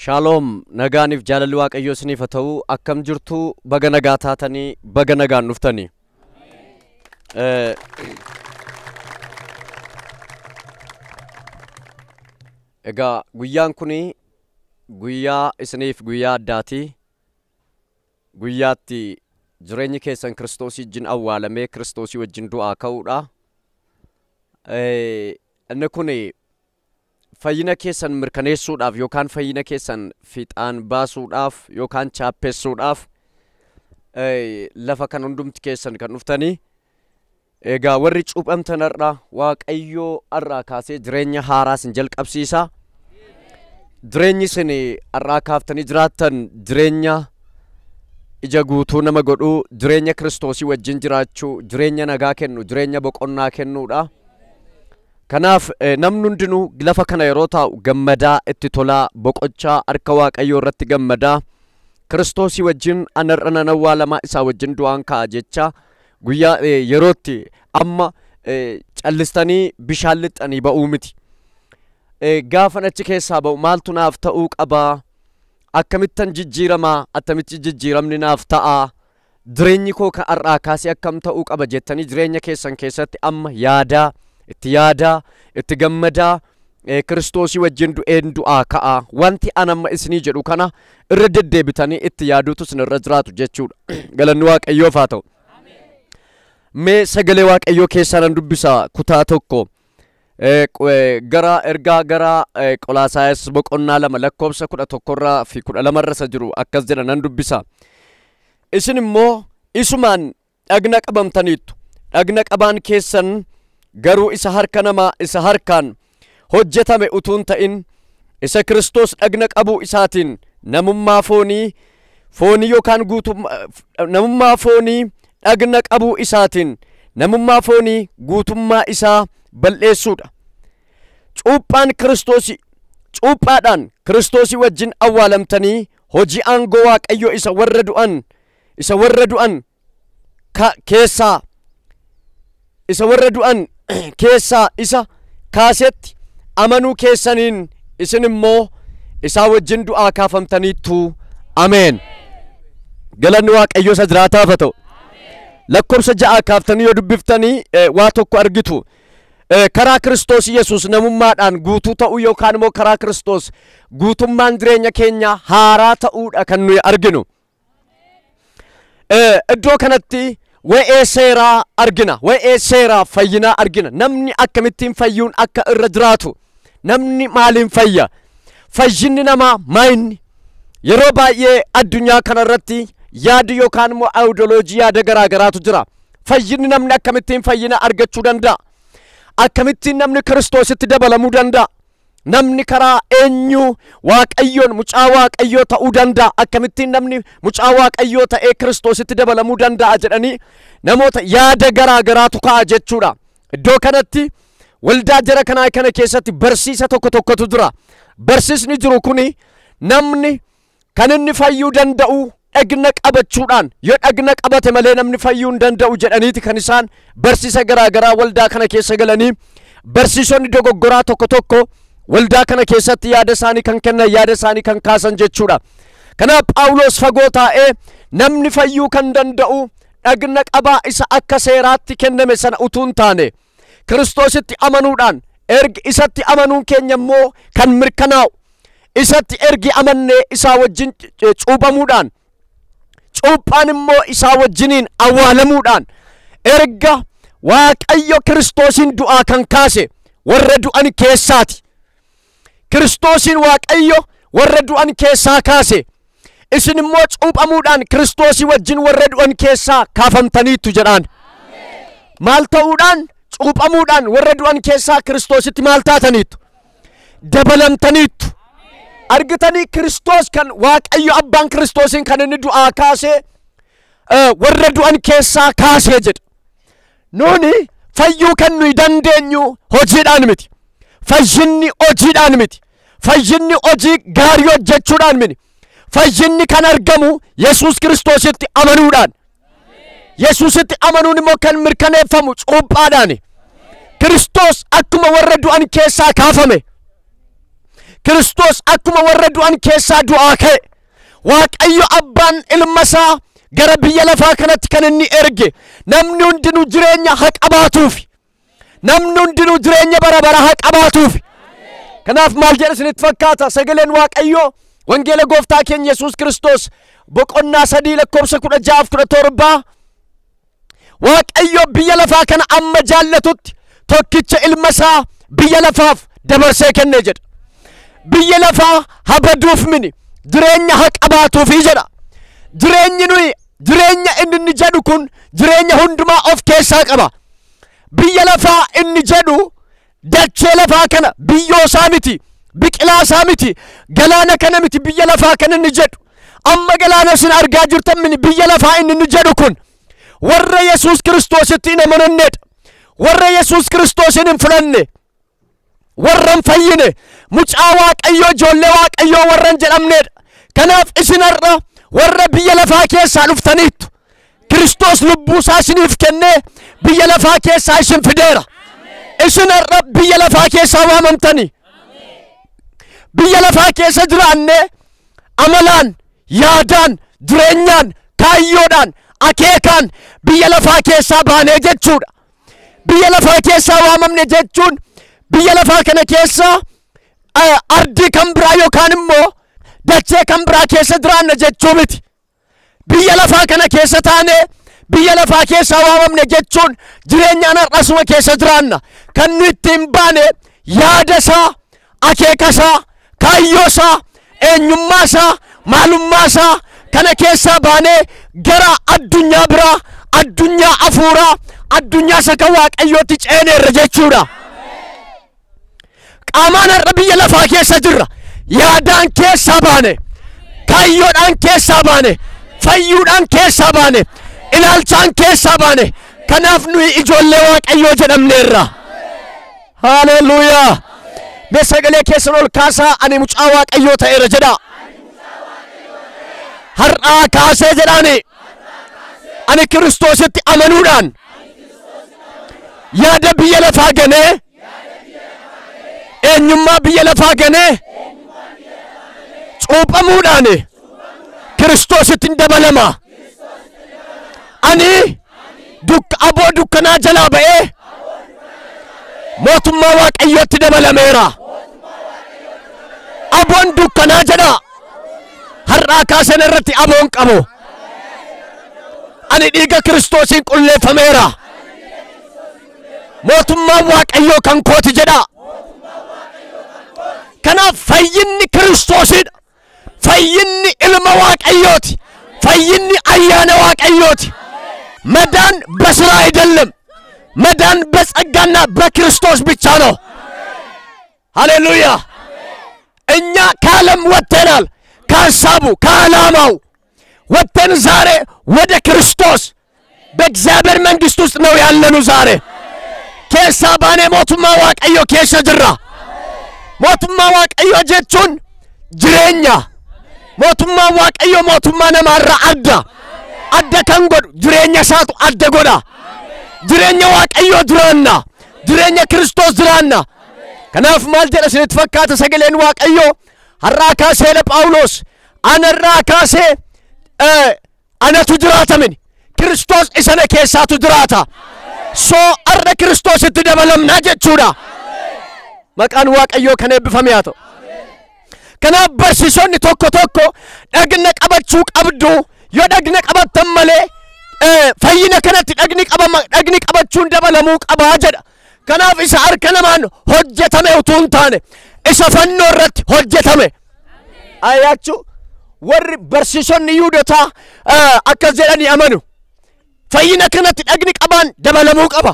Shalom naganif jaalalli waaqayyo isiniif ta'u akkam jirtu baga nagaa taatanii baga nagaan dhuftanii. Egaa guyyaan kuni guyyaa isiniif guyyaa addaati. Guyyaatti jireenyi keessan Kiristoosii wajjin awwaalamee Kiristoosii wajjin du'aa ka'uudha. Inni kuni fayyina keessan mirkaneessuudhaaf yookaan fayyina keessan fixaan baasuudhaaf yookaan chaappeessuudhaaf lafa kan hundumti keessan kan dhuftanii. Egaa warri cuuphamtan irraa waaqayyoo irraa kaasee jireenya haaraa isin jalqabsiisa. Jireenyi isin irraa kaaftanii jiraattan jireenya ija guutuu nama godhu, jireenya Kiristoosii wajjin jiraachuu, jireenya nagaa kennu, jireenya boqonnaa kennuudha. Kanaaf namni hundinuu lafa kana yeroo taa'u gammadaa itti tolaa boqochaa harka waaqayyoo irratti gammadaa Kiristoosii wajjin anarra nan awwaalamaa isaa wajjin du'aan ka'a jecha guyyaa yerootti amma callistanii bishaan lixanii ba'uu miti. Gaafa achi keessaa ba'u maaltu naaf ta'uu qabaa? Akkamittan jijjiiramaa? Attamitti jijjiiramni naaf ta'a? Jireenyi koo kan har'aa kaasee akkam ta'uu qaba jettanii jireenya keessan keessatti amma yaadaa itti gammadaa Kiristoosii wajjin du'een du'aa ka'a. Wanti anamma isinii jedhu kana irra deddeebitanii itti yaaduutu isin irra jiraatu jechuudha. Galanni waaqayyoof haa ta'u. Mee sagalee waaqayyoo keessaa nan dubbisa kutaa tokko. Ergaa gara Qolaasaayis boqonnaa 2 lakkoobsa 11 fi 12 jiru akkas jedha nan dubbisa. Isin immoo isumaan dhagna qabamtaniittu. Dhagna qabaan keessan garuu isa harka namaa isa harkaan hojjetame utuun ta'in isa Kiristoos dhagna qabuu isaatiin namummaa foonii yookaan namummaa foonii dhagna qabuu isaatiin namummaa foonii guutummaa isaa balleessuudha. Cuuphaadhaan Kiristoosii wajjin awwaalamtanii hojii aangoo waaqayyo isa warra du'an keessaa isa kaasetti amanuu keessaniin isin immoo isaa wajjin du'aa kaafamtaniittu. Ameen. Galanni waaqayyo isa jiraataaf haa ta'u. Lakkoobsa 6 kaaftanii yoo dubbiftanii waa tokko argitu. Karaa Kiristoos Yesuus namummaadhaan guutuu ta'uu yookaan immoo karaa Kiristoos guutummaan jireenya keenya haaraa ta'uudha kan nuyi arginu. Iddoo kanatti wa'ee seeraa argina, wa'ee seeraa fayyinaa argina. Namni akkamittiin fayyuun akka irra jiraatu, namni maaliin fayya? Fayyinni namaa maayinni? Yeroo baay'ee addunyaa kanarratti yaadi yookaan immoo ayidoloojii yaada garaagaraatu jira. Fayyinni namni akkamittiin fayyina argachuu danda'a? Akkamittiin namni Kiristoositti dabalamuu danda'a? Namni karaa eenyu waaqayyoon mucaa waaqayyoo ta'uu danda'a? Akkamittiin namni mucaa waaqayyoo ta'ee Kiristoositti dabalamuu danda'a jedhanii namoota yaada garaagaraatu ka'a jechuudha. Iddoo kanatti waldaa jara kanaa kana keessatti barsiisa tokkotu jira. Barsiisni jiru kuni namni kan inni fayyuu danda'u dhagna qabachuudhaan, yoo dhagna qabate malee namni fayyuu hin danda'u jedhaniiti kan isaan barsiisa garaagaraa waldaa kana keessa galanii barsiisonni dogoggoraa tokko waldaa kana keessatti yaada isaanii kan kennan, yaada isaanii kan kaasan jechuudha. Kanaaf Phaawulos fagoo taa'ee namni fayyuu kan danda'u dhagna qabaa isa akka seeraatti kenname sana utuu hin taane Kiristoositti amanuudhaan, ergi isatti amanuun keenya immoo kan mirkanaa'u isatti ergi amannee isaa wajjin cuuphamuudhaan, cuuphaan immoo isaa wajjiniin awwaalamuudhaan erga waaqayyo Kiristoosiin du'aa kan kaase warra du'an keessaati. Kiristoosiin waaqayyo warra du'an keessaa kaase. Isin immoo cuuphamuudhaan Kiristoosii wajjin warra du'an keessaa kaafamtaniittu jedhaan. Maal ta'uudhaan? Cuuphamuudhaan warra du'an keessaa Kiristoositti maal taataniittu? Dabalamtaniittu. Argitanii Kiristoos kan waaqayyo abbaan Kiristoosiin kan inni du'aa kaase warra du'an keessaa kaasee jedha. Nuuni fayyuu kan nuyi dandeenyu hojiidhaan miti. Fayyinni hojiidhaan miti. Fayyinni hojii gaarii hojjechuudhaan miti. Fayyinni kan argamu Yesuus Kiristoositti amanuudhaan. Yesuusitti amanuun immoo kan mirkaneeffamu cuuphaadhaan. Kiristoos akkuma warra du'an keessaa kaafame. Kiristoos akkuma warra du'an keessaa du'aa ka'e. Waaqayyo abbaan ilma isaa gara biyya lafaa kanatti kan inni erge namni hundinuu jireenya haa qabaatuuf. Namni hundinuu jireenya bara bara haa qabaatuuf. Kanaaf maal jedha isinitti fakkaata sagaleen Waaqayyoo wangeela gooftaa keenya Yesuus Kiristoos boqonnaa 3:16-17 Waaqayyo biyya lafaa kana amma jaallatutti tokkicha ilma isaa biyya lafaaf dabarsee kenne jedha. Biyya lafaa habaduuf mini jireenya haa qabaatuuf jedha. Jireenya inni jedhu kun jireenya hundumaa of keessaa qaba. Biyya lafaa inni jedhu dachee lafaa kana biyyoo isaa miti, biqilaa isaa miti, galaana kana miti biyya lafaa kana inni jedhu. Amma galaana isin argaa jirtan mini biyya lafaa inni jedhu kun warra Yesuus Kiristoositti hin amananneedha. Warra Yesuus Kiristoosiin hin fudhanne, warra hin fayyine, mucaa Waaqayyoo ijoollee Waaqayyoo warra hin jedhamneedha. Kanaaf isin har'a warra biyya lafaa keessaa dhuftaniittu. Kiristoos lubbuu isaa isiniif kennee biyya lafaa keessaa isin fideera. Isin har'a biyya lafaa keessaa waamamtani. Biyya lafaa keessa jiraannee amalaan, yaadaan, jireenyaan, kaayyoodhaan, akeekaan biyya lafaa keessaa baanee jechuudha. Biyya lafaa keessaa waamamne jechuun biyya lafaa kana keessaa ardii kan biraa yookaan immoo dachee kan biraa keessa jiraanna jechuu miti. Biyya lafaa kana keessa taanee biyya lafaa keessaa waamamne jechuun jireenyaan har'asuma keessa jiraanna. Kan nu ittiin baane yaada isaa, akeeka isaa, kaayyoo isaa, eenyummaa isaa, maalummaa isaa kana keessaa baanee gara addunyaa biraa, addunyaa afuuraa, addunyaa saka Waaqayyootti ceeneerra jechuudha. Qaamaan har'a biyya lafaa keessa jirra. Yaadaan keessaa baane, kaayyoodhaan keessaa baane, fayyuudhaan keessaa baane, ilaalchaan keessaa baane. Kanaaf nuyi ijoollee Waaqayyoo jedhamneerra. Haleluuyaa. Mee sagalee keessan ol kaasaa ani mucaa Waaqayyoo ta'eera jedha. Har'aa kaasee jedhaani. Ani Kiristoositti amanuudhaan yaada biyya lafaa ganee, eenyummaa biyya lafaa ganee, cuuphamuudhaan Kiristoositti dabalama. Ani aboo dukkanaa jalaa ba'ee mootummaa Waaqayyootti dabalameera. Aboon dukkanaa jedha. Har'aa kaaseen irratti aboon qabu. Ani dhiiga Kiristoosiin qulleeffameera. Mootummaa Waaqayyoo kan kooti jedha. Kanaaf fayyinni Kiristoosidha. Fayyinni ilma Waaqayyooti. Fayyinni ayyaana Waaqayyooti. መዳን በስራ አይደለም። መዳን በጸጋና በክርስቶስ ብቻ ነው። ሃሌሉያ። እኛ ከዓለም ወጥተናል። ከሐሳቡ ከዓላማው ወጥተን ዛሬ ወደ ክርስቶስ በእግዚአብሔር መንግስት ውስጥ ነው ያለነው። ዛሬ ኬሳ ባኔ ሞቱማ ዋቀዮ ኬሳ ጅራ ሞቱማ ዋቀዮ ጀቹን ጅሬኛ ሞቱማ ዋቀዮ ሞቱማ ነማራ adda kan godhu jireenya isaatu adda godha. Jireenya Waaqayyoo duraanna, jireenya Kiristoos duraanna. Kanaaf maal jedha isinitti fakkaata sagaleen Waaqayyoo har'aa kaasee Phaawulos anarraa kaasee anatu jiraata mini Kiristoos isana keessaatu jiraata. Soo har'a Kiristoositti dabalamna jechuudha. Maqaan Waaqayyoo kan eebbifame haa ta'u. Kanaaf barsiisonni tokko dhagna qabachuu qabdu. Yoo dhagna qabattan malee fayyina kanatti dhagni qabachuun dabalamuu qabaa jedha. Kanaaf isa harka namaan hojjetame utuu hin taane isa fannoo irratti hojjetame. Ayyaachuu warri barsiisonni Yihuudootaa akkas jedhanii amanu. Fayyina kanatti dhagni qabaan dabalamuu qaba.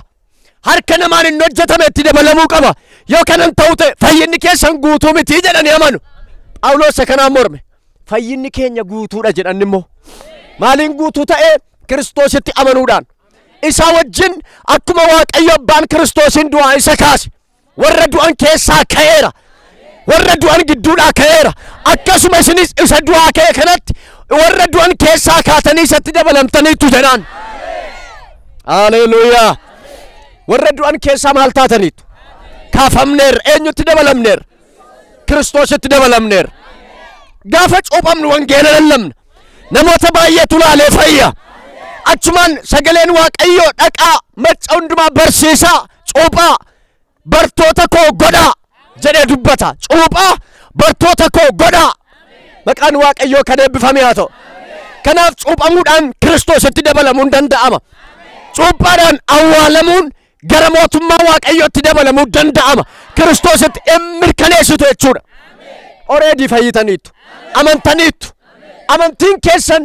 Harka namaan hin hojjetame itti dabalamuu qaba. Yoo kanan ta'u ta'e fayyinni keessan guutuu miti jedhanii amanu. Phaawulos kanaan morme. Fayyinni keenya guutuudha jedhan immoo. Maalin guutuu ta'e Kiristoositti amanuudhaan. Isa wajjin akkuma Waaqayyo abbaan Kiristoosin du'aa isa kaase. Warra du'an keessaa ka'eera. Warra du'an gidduudhaa ka'eera. Akkasuma isinis isa du'aa ka'e kanatti warra du'an keessaa kaatanii isatti dabalamtaniitu jedhaan. Haleluuyaa. Warra du'an keessaa maal taataniitu? Kaafamneer eenyutti dabalamneer? kiristoositti dabalamneerra gaafa cuuphamnu wangeela lallabna namoota baay'eetu laalee fayya achumaan sagaleen waaqayyoo dhaqaa macca hundumaa barsiisaa cuuphaa bartoota koo godhaa jedhee dubbata cuuphaa bartoota koo godhaa maqaan waaqayyoo kan eebbifame haa ta'u kanaaf cuuphamuudhaan kiristoositti dabalamuun danda'ama cuuphaadhaan awwaalamuun gara mootummaa waaqayyootti dabalamuu danda'ama kiristoositti mirkaneessitu jechuudha already fayyitaniitu amantaniitu amantiin keessan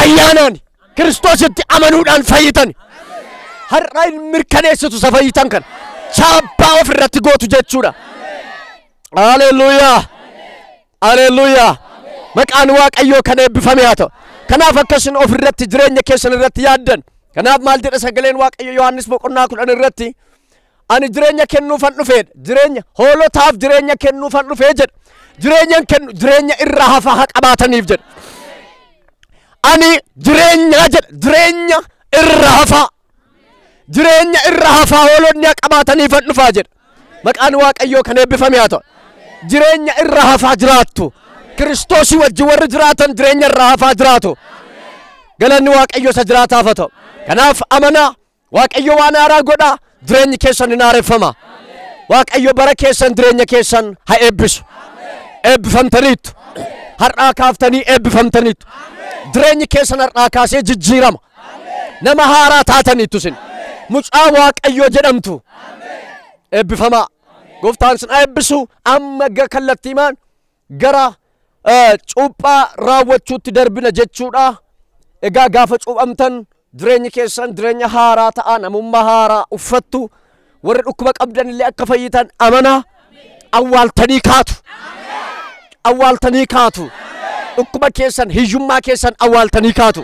ayyaanaan kiristoositti amanuudhaan fayyitani har'a mirkaneessitu sa fayyitan kan chaappaa ofirratti gootu jechuudha haleluuyaa haleluuyaa maqaan waaqayyoo kan eebbifame haa ta'u kanaaf akkasin ofirratti jireenya keessan irratti yaaddan kanaaf maal jedha sagaleen waaqayyo Yohaannis boqonnaa 10 irratti ani jireenya kennuufan dhufeedha jireenya hoolotaaf jireenya kennuufan dhufee jedha jireenyan kennu jireenya irraa hafaa qabaataniif jedha ani jireenya jedha jireenya irraa hafaa hoolonni qabaataniifan dhufaa jedha maqaan waaqayyoo kan eebbifame haa ta'u jireenya irraa hafaa jiraattu kiristoosii wajjin warri jiraatan jireenya irraa hafaa jiraatu galanni waaqayyoo isa jiraataaf haa ta'u kanaaf amanaa waaqayyo waan haaraa godhaa jireenyi keessan hin haareffama waaqayyo bara keessan jireenya keessan haa eebbisu eebbifamtaniitu har'aa kaaftanii eebbifamtaniitu jireenyi keessan har'aa kaasee jijjiirama nama haaraa taataniitu sin mucaa waaqayyo jedhamtu eebbifamaa gooftaan sin eebbisu amma kallattiimaan gara cuuphaa raawwachuutti darbina jechuudha egaa gaafa cuuphamtan jireenyi keessan jireenya haaraa ta'a namummaa haaraa uffattu warri dhukkuba qabdan illee akka fayyitan amanaa awwaaltanii kaatu dhukkuba keessan hiyyummaa keessan awwaaltanii kaatu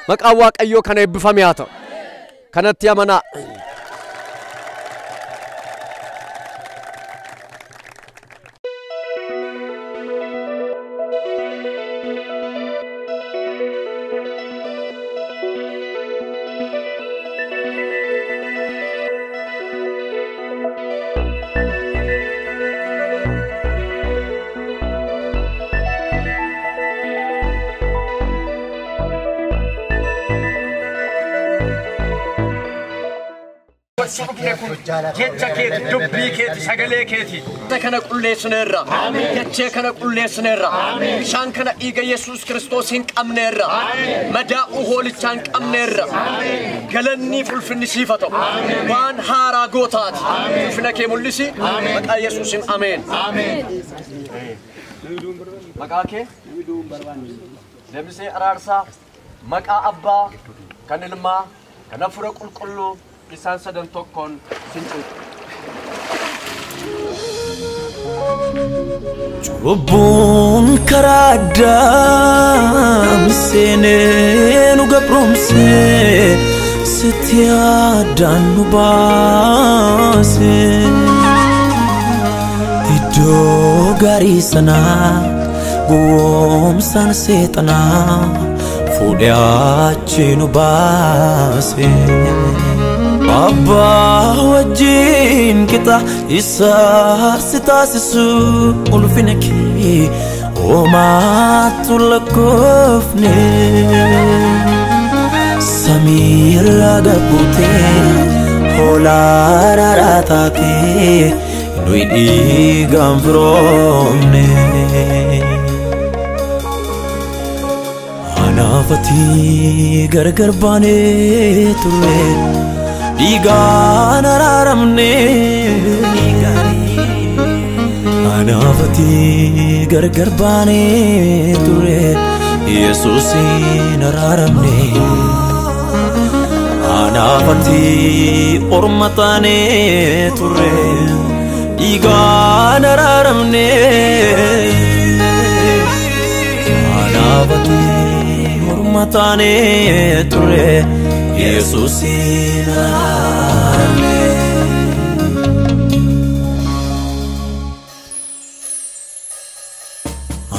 maqaan waaqayyoo kan eebbifame haa ta'u kanatti amanaa jecha keeti dubbii keeti sagalee keeti kana qulleessineerra jechee kana qulleessineerra bishaan kana dhiiga Yesuus Kiristoosiin qabneerra madaa'uu hoolichaan qabneerra galannii ulfinni siif haa ta'u waan haaraa gootaati ulfina kee mul'isi maqaa Yesuusiin ameen maqaa kee deebisee araarsaa maqaa abbaa kan ilmaa kan hafuura qulqulluu isaan sadan tokkoon sincuutu cubbuun karaa addaa seenee nu gabromsee sitti addaan nu baase iddoo gaarii sanaa gowwoomsaan seexanaa fuudhee achi nu baase Abba wajjin kita isa sitasisu ulfina kee omatu lakofne samira gabute hola ratate nuidi gamvromne anafati gargar bane ture Digan araramne anafati gargar bane ture Yesuusin araramne anafati ormatane ture digan araramne anafati ormatane ture Yesuusin araramne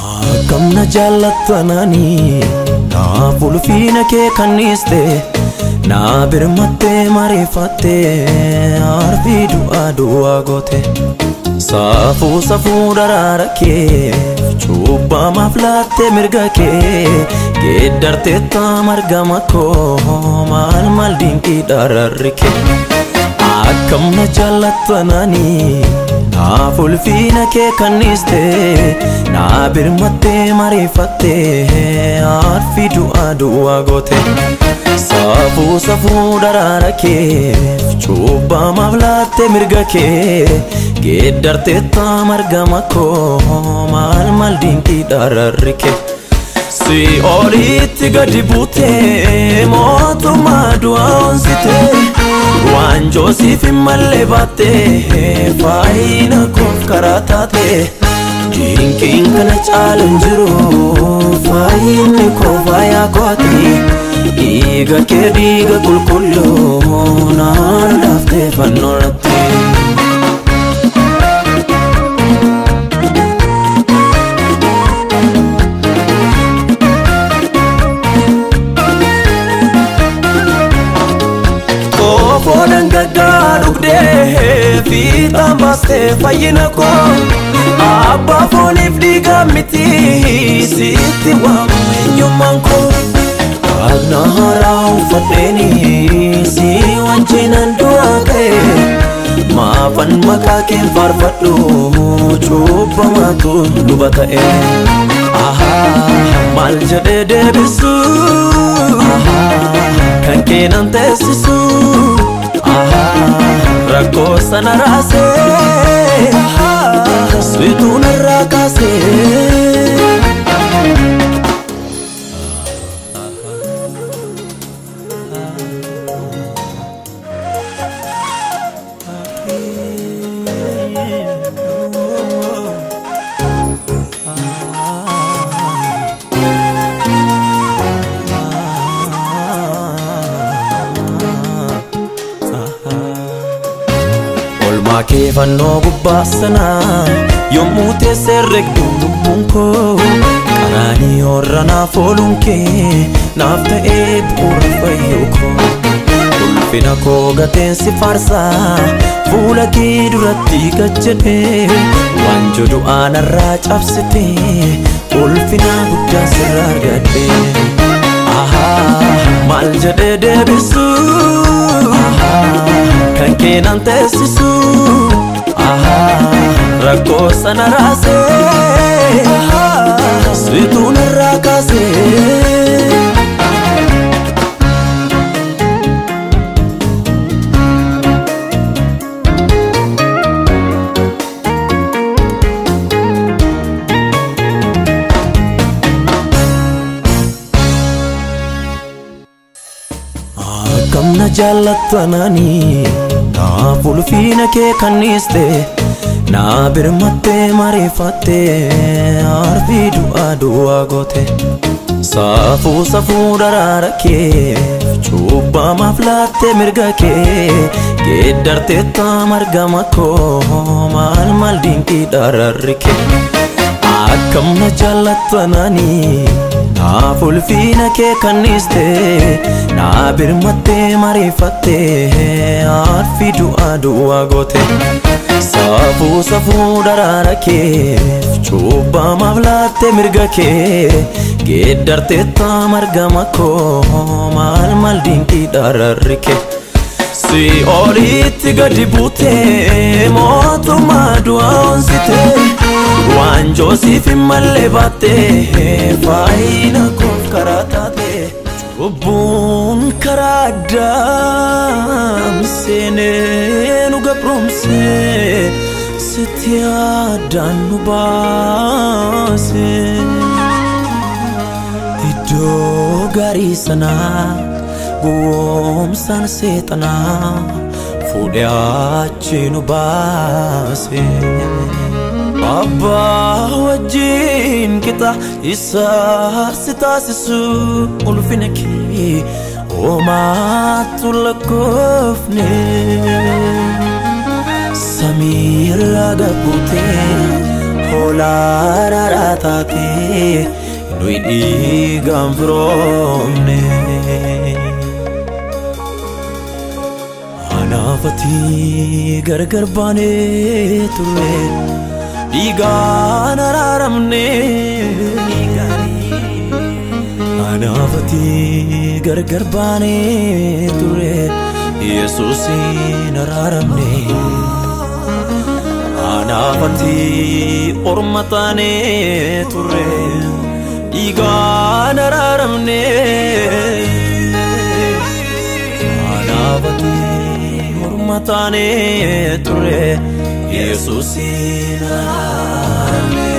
Akkamna jaallatanani naaf ulfina kee kanniste na birmatte marifatte arfi du'a goote safuu daraara kee cuuphaa maaflaattee mirga kee geeddartee margama koo maal dinqii dararri kee akkam na jaallattananii naaf ulfina kee kanniste naa birmattee mariifattee arfi du'aa goote safuu daraara kee cuuphaa maaflaattee mirga kee geeddartee margama koo maal dinqii dararri kee si olitti gadi buutee mootummaa du'aa onsitee waan joosiif hin malle baattee faayina koof karaa taatee dinqiin kana caalu hin jiru faayinni koo faayaa kooti dhiiga kee dhiiga qulqulluu naan laaftee fannoo irratti. Fodan gaggaalugdee fiixaan baastee fayyina koo abbaa fooniif dhiiga miti sitti waamu eenyummaan koo dhagna haaraa uffadheeni si wajjinan du'aa ka'e maafan maqaa keen faarfadhu cuubbamaatu luba ta'e maal jedhee deebisu kan keenan teessisu rakkoo sana raasee sweetuu narraa kaasee. Kee fannoo gubbaa sanaa yommuu teessee regduun lubbuun koo qaraanii horra naaf ooluun kee naaf ta'ee bu'uura fayyuu koo ulfina koo gateensi faarsaa fuula kee duratti gad jedhee waan jodu'aa narraa cabsitee ulfina guddaa sirraa argadhee maal jedhee deebisu kan keenan teessisu rakkoo sana raasee sweetuu narraa kaasee. Akkam na jaallattananii naaf ulfina kee kanniste naa birmattee mariifattee arfi du'aa goote safuu daraara kee cuuphaa maaflaattee mirga kee geeddartee margama koo maal dinqii dararri kee akkam na jaallattananii naaf ulfina kee kanniste naa birmattee mariifattee arfi du'aa goote safuu daraara kee cuuphaa maaflaattee mirga kee geeddartee margama koo maal dinqii dararri kee si olitti gadi buutee mootummaa du'aa onsitee waan joosiif hin malle baattee faayina koof karaa taatee cubbuun karaa addaam seenee nu gabroomsee sitti addaan nu baasee iddoo gaarii sanaa gowwoomsaan seexanaa fuudhee achi nu baasee abbaa wajjin qixa isaa si taasisu ulfina kee homaatu lakkoofne samiirraa gabbuutee hoolaa raaraa taatee nuyi dhiigaan firoomne anaaf Anaafati gargar baanee turre dhiigaan araaramne Anaafati gargar baanee turre Yesuusin araaramne Anaafati orma taanee turre dhiigaan araaramne Anaafati matane ture Yesuusin araaramne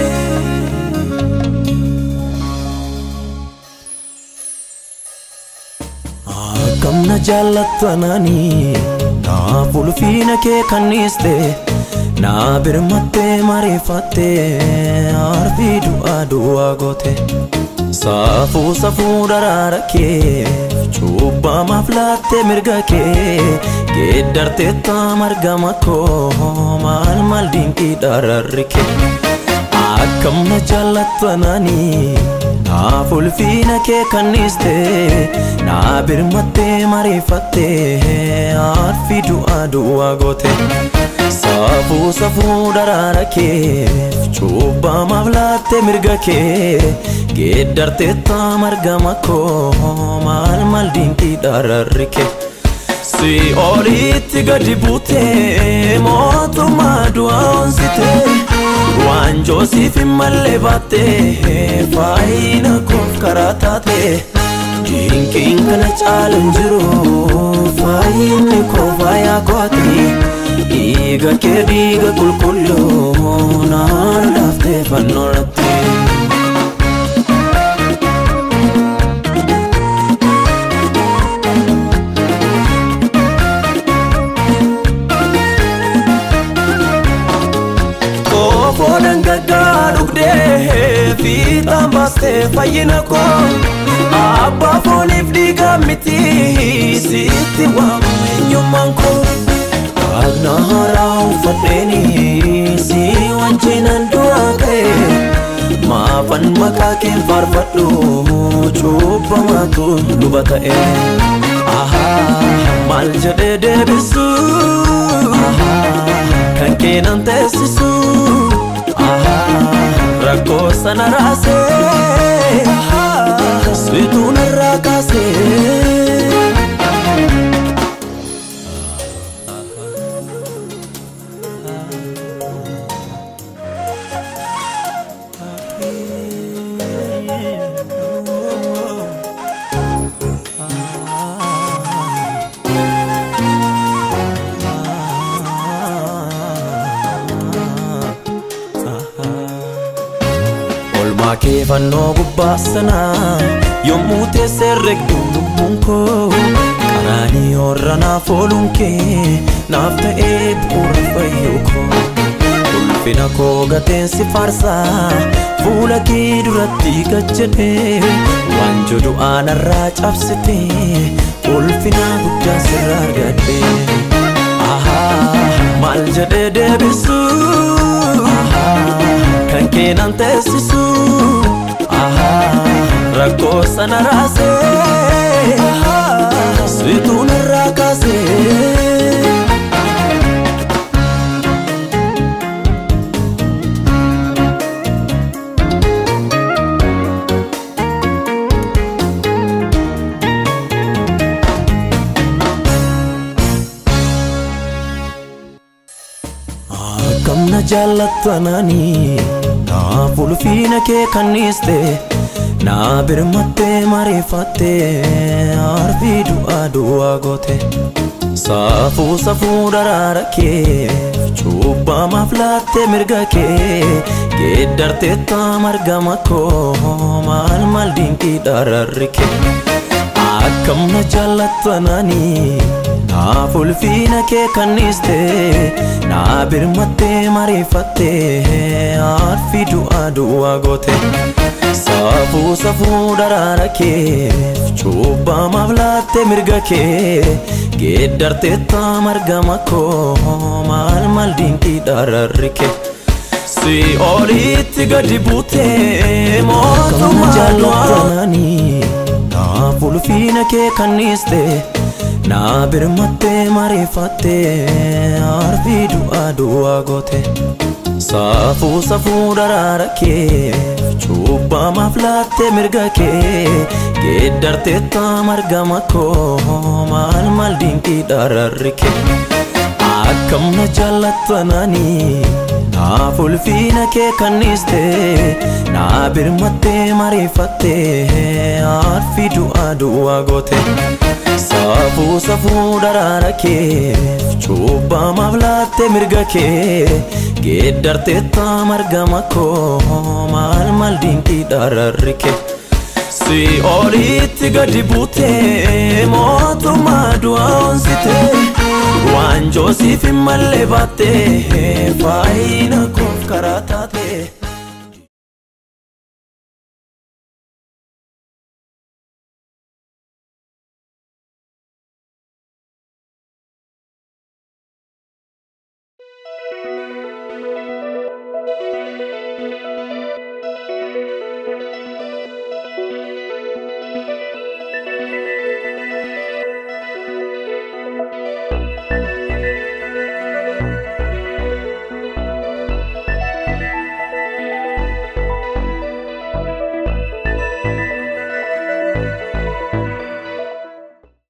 Akkam na jaallatanani naaf ulfina kee kanniste naa birmatte marifatte arfii du'aa goote Saafuu safuu daraara kee Cuuphaa maaflaatte mirga kee Geeddarte margama koo maal dinqii dararri kee Akkam na jaallatanani naaf ulfina kee kanniste naa birmatte marifatte arfii du'aa goote Saafuu safuu daraara kee Cuuphaa maaflaatte mirga kee Geeddarte margama koo maal dinqii dararri kee Si olitti gadi buutee mootummaa du'aa onsitee Waanjoo siif hin malle baattee Fayyinaa koof karaa taatee Dinqiin kana caalu hin jiru Fayyinni koo fayyaa kooti Dhiiga kee dhiiga qulqulluu naan laaftee fannoo irratti Fodan gagaa dhugdee fiixaan baastee fayyina koo Abbaa fooniif dhiiga miti sitti waamu eenyummaan koo Dhagna haaraa uffadheeni si wajjinan du'aa ka'e Maafan maqaa keen faarfadhu cuubbamaatu luba ta'e Maal jedhee deebisu kan keenan teessisu Rakkoo sana raasee Situu narraa kaasee Kee fannoo gubbaa sanaa yommuu teessee regdu lubbuun koo Qaraanii horra naaf ooluun kee naaf ta'ee bu'uura fayyuu koo Ulfina koo gateen si faarsaa fuula kee duratti gad jedhee Waanjoo du'aa narraa cabsitee ulfina guddaa sirraa argadhee Maal jedhee deebisu kan keenan teessisu Rakkoo sana raasee Situu narraa kaasee Akkam na jaallatanani naaf ulfina kee kanniste naa birmatte marifatte arfii du'aa goote Saafuu safuu daraara kee Cuuphaa maaflaatte mirga kee Geeddarte margama koo maal dinqii dararri kee Akkam na jaallatanani naaf ulfina kee kanniste naa birmatte marifatte arfii du'aa goote Saafuu safuu daraara kee Cuuphaa maaflaatte mirga kee Geeddarte margama koo maal dinqii dararri kee Si olitti gadi buutee mootummaa du'aa Naaf ulfina kee kanniste Na birmatte marifatte arfi du'a gote safu darara ke chuba maflatte mirga ke geddarte tamargama ko mal dinki dararke akkam na jallatanani na fulfina ke kaniste na birmatte marifatte arfi du'a gote safu darara ke chuba maflatte mirga ke geddarte tamargama ko mal dinki dararke si oliti gadi bute motuma duansite wanjo si fi malebate faina kof karatate